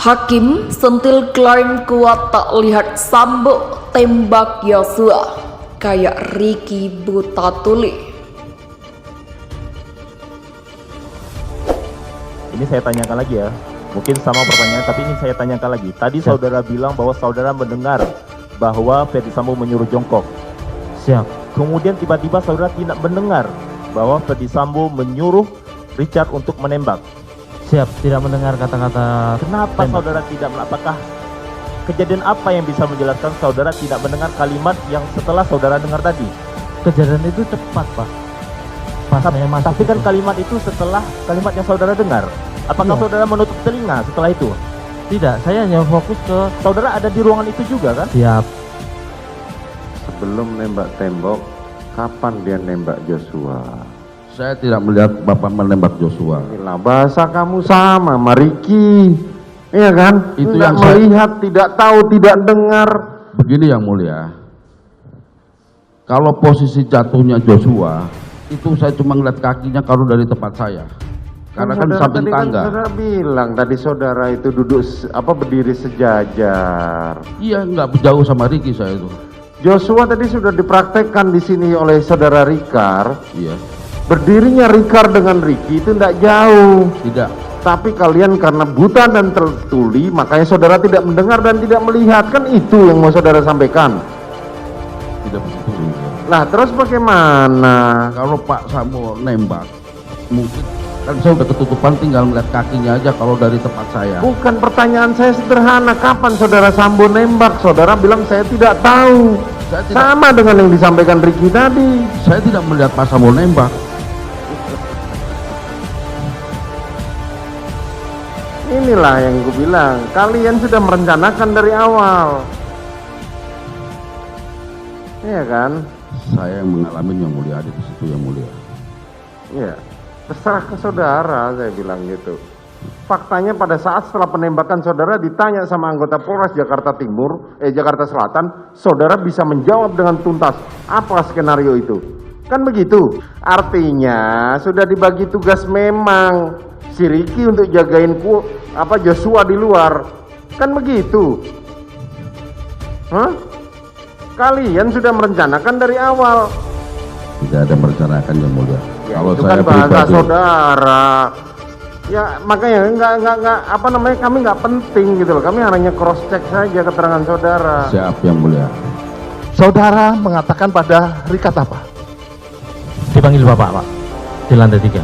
Hakim sentil klaim kuat tak lihat Sambo tembak Yosua kayak Ricky buta tuli. Ini saya tanyakan lagi ya, mungkin sama pertanyaan tapi ini saya tanyakan lagi. Tadi Siap. saudara bilang bahwa saudara mendengar bahwa Ferdi Sambo menyuruh jongkok. Siap. Kemudian tiba-tiba saudara tidak mendengar bahwa Ferdi Sambo menyuruh Richard untuk menembak. Siap, tidak mendengar kata-kata Kenapa tembak. saudara tidak, apakah kejadian apa yang bisa menjelaskan saudara tidak mendengar kalimat yang setelah saudara dengar tadi? Kejadian itu cepat, Pak. Pas saya masuk Tapi kan itu. kalimat itu setelah kalimat yang saudara dengar. Apakah Iya. saudara menutup telinga setelah itu? Tidak, saya hanya fokus ke Saudara ada di ruangan itu juga kan? siap. Sebelum nembak tembok, kapan dia nembak Joshua? Saya tidak melihat Bapak menembak Joshua. Inilah bahasa kamu sama, Mariki. Iya kan? Itu Tidak yang saya- melihat, tidak tahu, tidak dengar. Begini yang mulia, kalau posisi jatuhnya Joshua, itu saya cuma ngeliat kakinya kalau dari tempat saya. Karena kan Saudara samping tadi tangga. saudara bilang tadi saudara itu duduk berdiri sejajar. Iya, nggak jauh sama Ricky saya itu. Joshua tadi sudah dipraktekkan di sini oleh saudara Rikar. Iya, Berdirinya Rikar dengan Ricky itu tidak jauh. tidak. Tapi kalian karena buta dan tertuli, makanya saudara tidak mendengar dan tidak melihat. Kan itu yang mau saudara sampaikan. Tidak begitu. Nah, terus bagaimana? Kalau Pak Sambo nembak, mungkin kan saya udah ketutupan, tinggal ngeliat kakinya aja kalau dari tempat saya. Bukan, pertanyaan saya sederhana. Kapan saudara Sambo nembak? Saudara bilang saya tidak tahu. Saya tidak, Sama dengan yang disampaikan Ricky tadi. saya tidak melihat Pak Sambo nembak. Inilah yang gue bilang. Kalian sudah merencanakan dari awal. Iya kan? Saya yang mengalami yang mulia, di situ yang mulia. Iya. Terserah ke saudara, saya bilang gitu. Faktanya pada saat setelah penembakan saudara ditanya sama anggota Polres Jakarta Jakarta Selatan, saudara bisa menjawab dengan tuntas apa skenario itu. Kan begitu. Artinya sudah dibagi tugas memang si Ricky untuk jagain Joshua di luar. Kan begitu. Hah? Kalian sudah merencanakan dari awal. Tidak ada merencanakan yang mulia. Ya, Kalau itu saya kan bahasa pribadi, saudara. Ya makanya kami nggak penting gitu loh. Kami hanya cross check saja keterangan saudara. siap yang mulia. Saudara mengatakan pada Rikat apa? Dipanggil Bapak, Pak. Di lantai 3.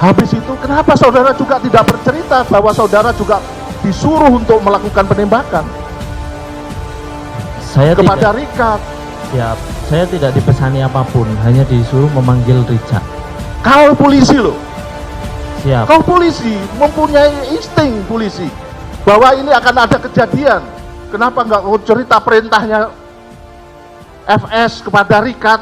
Habis itu kenapa saudara juga tidak bercerita bahwa saudara juga disuruh untuk melakukan penembakan Saya kepada tidak Rikat? siap. Saya tidak dipesani apapun, hanya disuruh memanggil Richard. Kau polisi loh. Siap. Kau polisi, mempunyai insting polisi bahwa ini akan ada kejadian. Kenapa nggak kau cerita perintahnya FS kepada Rikat?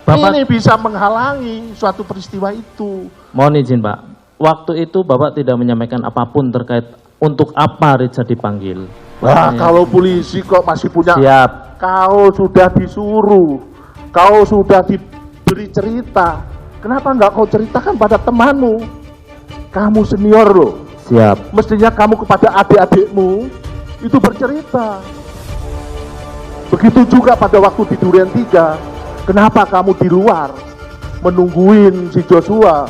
Bapak, Ini bisa menghalangi suatu peristiwa itu. mohon izin, Pak. Waktu itu Bapak tidak menyampaikan apapun terkait untuk apa Richard dipanggil. Wah, Makanya- kalau polisi kok masih punya. Siap. Kau sudah disuruh, kau sudah diberi cerita. Kenapa nggak kau ceritakan pada temanmu? Kamu senior loh. Siap. Mestinya kamu kepada adik-adikmu itu bercerita. Begitu juga pada waktu di Durian 3. Kenapa kamu di luar menungguin si Joshua?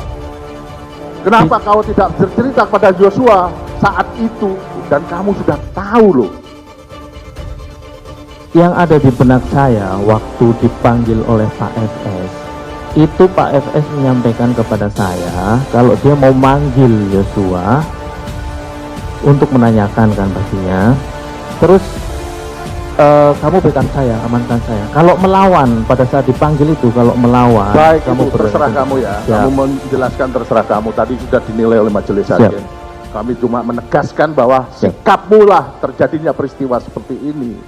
Kenapa kau tidak bercerita kepada Joshua saat itu? Dan kamu sudah tahu loh. Yang ada di benak saya waktu dipanggil oleh Pak FS, itu Pak FS menyampaikan kepada saya kalau dia mau manggil Joshua untuk menanyakan kan pastinya. Terus kamu backup saya, amankan saya. Kalau melawan pada saat dipanggil itu, kalau melawan, Baik, kamu itu terserah berhenti. kamu ya. Siap. Kamu menjelaskan terserah kamu. Tadi sudah dinilai oleh majelis Siap. hakim. Kami cuma menegaskan bahwa Siap. sikapmu lah terjadinya peristiwa seperti ini.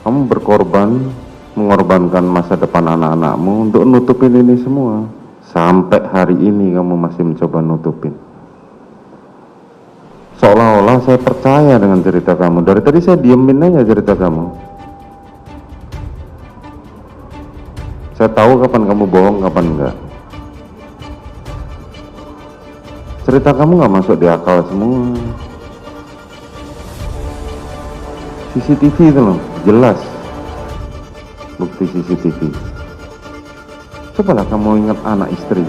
Kamu berkorban, mengorbankan masa depan anak-anakmu untuk nutupin ini semua. Sampai hari ini kamu masih mencoba nutupin. Seolah-olah saya percaya dengan cerita kamu. Dari tadi saya diemin aja cerita kamu. Saya tahu kapan kamu bohong, kapan enggak. cerita kamu nggak masuk di akal semua. CCTV itu loh, jelas bukti CCTV. Cobalah kamu ingat anak istri.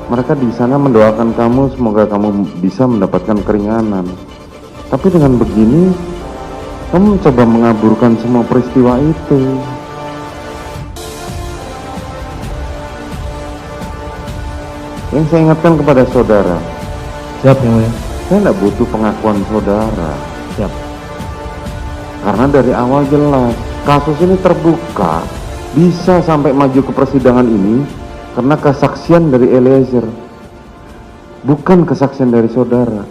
Mereka di sana mendoakan kamu semoga kamu bisa mendapatkan keringanan. Tapi dengan begini, kamu mencoba mengaburkan semua peristiwa itu. Yang saya ingatkan kepada saudara, Siap yang mulia. saya tidak butuh pengakuan saudara. Siap. Karena dari awal jelas, kasus ini terbuka, bisa sampai maju ke persidangan ini karena kesaksian dari Eliezer, bukan kesaksian dari saudara.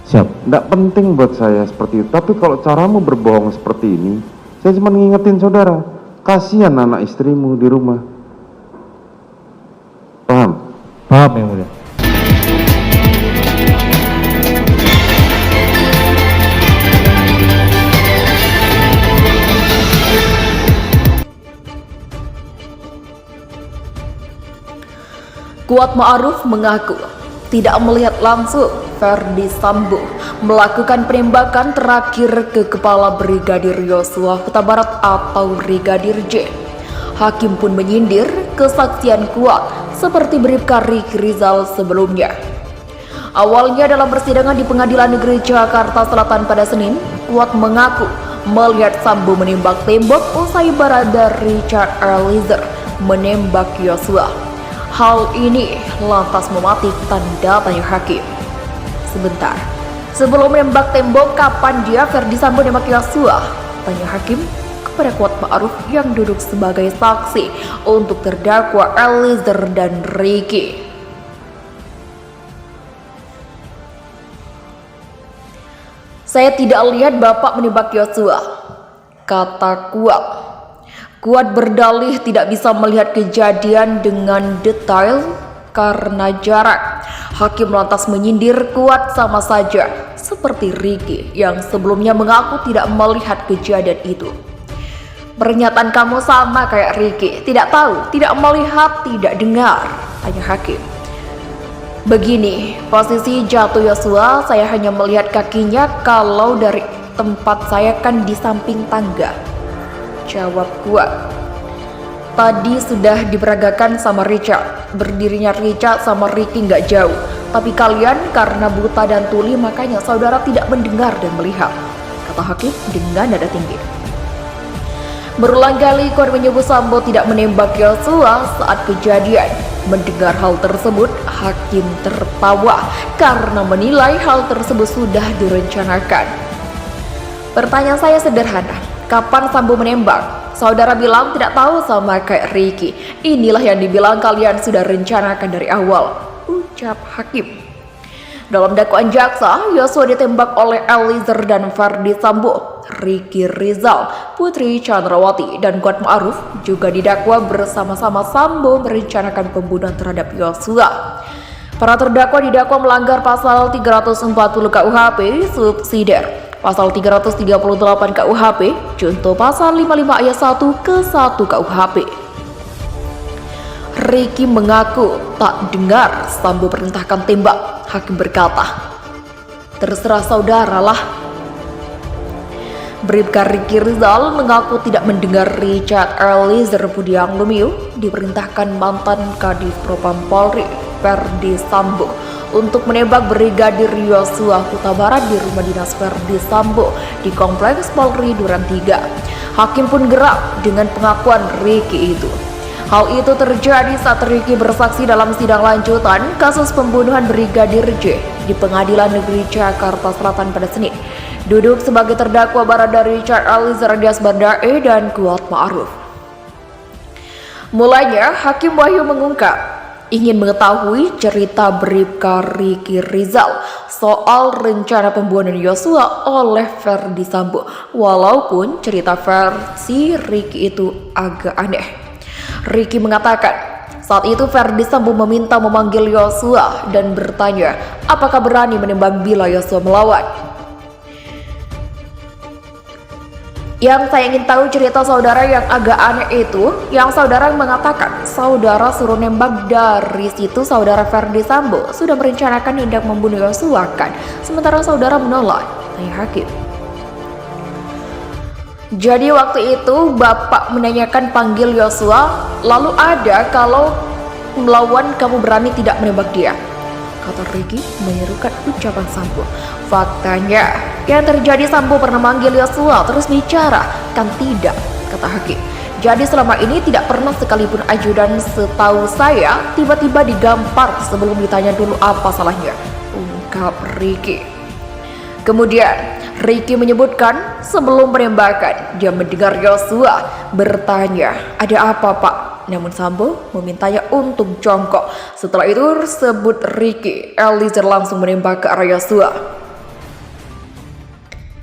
Siap. Tidak penting buat saya seperti itu. Tapi kalau caramu berbohong seperti ini, saya cuma ngingetin saudara, kasihan anak istrimu di rumah. Paham? Paham yang mulia. Kuat Ma'ruf mengaku tidak melihat langsung Ferdi Sambo melakukan penembakan terakhir ke kepala Brigadir Yosua Huta Barat atau Brigadir J. Hakim pun menyindir kesaksian Kuat seperti Bribka Riki Rizal sebelumnya. Awalnya dalam persidangan di Pengadilan Negeri Jakarta Selatan pada Senin, Kuat mengaku melihat Sambo menembak tembok usai barada Richard Eliezer menembak Yosua. Hal ini lantas mematik tanda tanya hakim. Sebentar, sebelum menembak tembok, kapan dia Ferdi Sambo menembak Yosua? Tanya hakim kepada Kuat Ma'ruf yang duduk sebagai saksi untuk terdakwa Eliezer dan Riki. Saya tidak lihat Bapak menembak Yosua, kata Kuat. Kuat berdalih tidak bisa melihat kejadian dengan detail karena jarak. Hakim lantas menyindir Kuat sama saja seperti Riki yang sebelumnya mengaku tidak melihat kejadian itu. Pernyataan kamu sama kayak Riki, tidak tahu, tidak melihat, tidak dengar, tanya hakim. Begini, posisi jatuh Yosua, saya hanya melihat kakinya kalau dari tempat saya kan di samping tangga, jawab Kuat. Tadi sudah diperagakan sama Richard, berdirinya Richard sama Riki nggak jauh, tapi kalian karena buta dan tuli makanya saudara tidak mendengar dan melihat, kata hakim dengan nada tinggi. Berulang kali Kuat menyebut Sambo tidak menembak Yosua saat kejadian. Mendengar hal tersebut, hakim tertawa karena menilai hal tersebut sudah direncanakan. Pertanyaan saya sederhana, kapan Sambo menembak? Saudara bilang tidak tahu sama kayak Riki. Inilah yang dibilang kalian sudah rencanakan dari awal, ucap hakim. Dalam dakwaan jaksa, Yosua ditembak oleh Eliezer dan Ferdi Sambo. Riki Rizal, Putri Chandrawati, dan Kuat Ma'ruf juga didakwa bersama-sama Sambo merencanakan pembunuhan terhadap Yosua. Para terdakwa didakwa melanggar pasal 340 KUHP subsidiar, pasal 338 KUHP, contoh pasal 55 ayat 1 ke 1 KUHP. Riki mengaku tak dengar Sambo perintahkan tembak. Hakim berkata, terserah saudara lah. Bribka Riki Rizal mengaku tidak mendengar Richard Eliezer Budiang Lumiu diperintahkan mantan Kadif Propam Polri Ferdi Sambo untuk menembak Brigadir Yosua Huta Barat di rumah dinas Ferdi Sambo di Kompleks Polri Duren 3. Hakim pun gerak dengan pengakuan Riki itu. Hal itu terjadi saat Riki bersaksi dalam sidang lanjutan kasus pembunuhan Brigadir J di Pengadilan Negeri Jakarta Selatan pada Senin. Duduk sebagai terdakwa barada Richard Eliezer alias Baradae dan Kuat Ma'ruf. Mulanya, Hakim Wahyu mengungkap ingin mengetahui cerita Bribka Riki Rizal soal rencana pembunuhan Yosua oleh Ferdi Sambo, walaupun cerita versi Riki itu agak aneh. Riki mengatakan, saat itu Ferdi Sambo meminta memanggil Yosua dan bertanya, apakah berani menembak bila Yosua melawan. Yang saya ingin tahu cerita saudara yang agak aneh itu, yang saudara mengatakan saudara suruh nembak, dari situ saudara Ferdi Sambo sudah merencanakan hendak membunuh Yosua kan? Sementara saudara menolak, tanya hakim. Jadi waktu itu Bapak menanyakan panggil Yosua, lalu ada kalau melawan kamu berani tidak menembak dia, kata Ricky menyerukan ucapan Sambo. Faktanya yang terjadi Sambo pernah manggil Yosua terus bicara, kan tidak, kata hakim. Jadi selama ini tidak pernah sekalipun ajudan setahu saya tiba-tiba digampar sebelum ditanya dulu apa salahnya, ungkap Ricky. Kemudian Ricky menyebutkan sebelum penembakan dia mendengar Yosua bertanya, ada apa Pak? Namun Sambo memintanya untuk jongkok. Setelah itu sebut Ricky, Eliezer langsung menembak ke arah Yosua.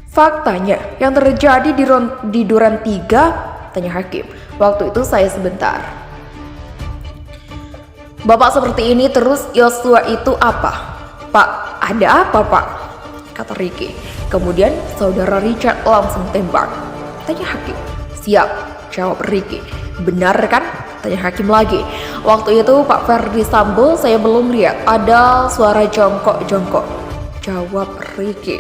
Faktanya yang terjadi di Duren 3, tanya hakim. Waktu itu saya sebentar. Bapak seperti ini terus Yosua itu apa? Pak, ada apa Pak? Kata Ricky. Kemudian saudara Richard langsung tembak, tanya hakim. Siap, jawab Ricky. Benar kan? Tanya hakim lagi. Waktu itu Pak Ferdi Sambo saya belum lihat ada suara jongkok-jongkok, jawab Ricky.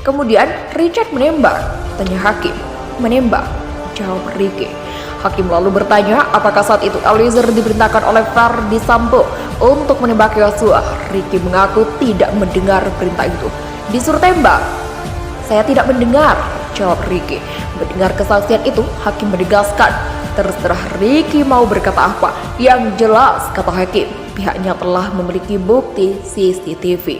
Kemudian Richard menembak, tanya hakim. Menembak, jawab Ricky. Hakim lalu bertanya apakah saat itu Eliezer diperintahkan oleh Ferdi Sambo untuk menembak Yosua. Ricky mengaku tidak mendengar perintah itu. Disuruh tembak, saya tidak mendengar, jawab Ricky. Mendengar kesaksian itu, hakim menegaskan, terserah Ricky mau berkata apa. Yang jelas, kata hakim, pihaknya telah memiliki bukti CCTV.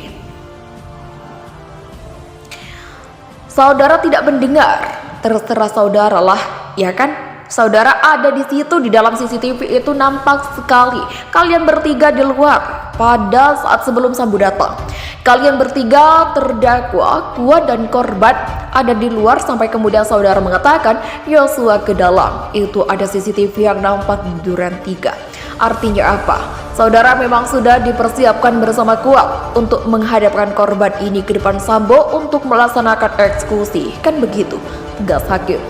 Saudara tidak mendengar, terserah saudara lah, ya kan? Saudara ada di situ, di dalam CCTV itu nampak sekali kalian bertiga di luar pada saat sebelum Sambo datang. Kalian bertiga terdakwa, Kuat dan korban ada di luar sampai kemudian saudara mengatakan Yosua ke dalam. Itu ada CCTV yang nampak di Duren 3. Artinya apa? Saudara memang sudah dipersiapkan bersama Kuat untuk menghadapkan korban ini ke depan Sambo untuk melaksanakan eksekusi, kan begitu? Tegas hakim.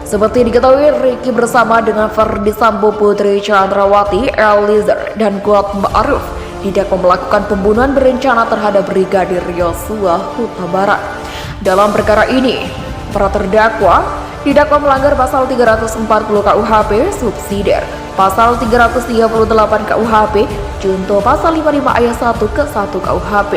Seperti diketahui, Ricky bersama dengan Ferdi Sambo, Putri Chandrawati, Eliezer, dan Kuat Ma'ruf didakwa melakukan pembunuhan berencana terhadap Brigadir Yosua Huta Barat. Dalam perkara ini, para terdakwa didakwa melanggar pasal 340 KUHP subsidiar, pasal 338 KUHP junto pasal 55 ayat 1 ke 1 KUHP.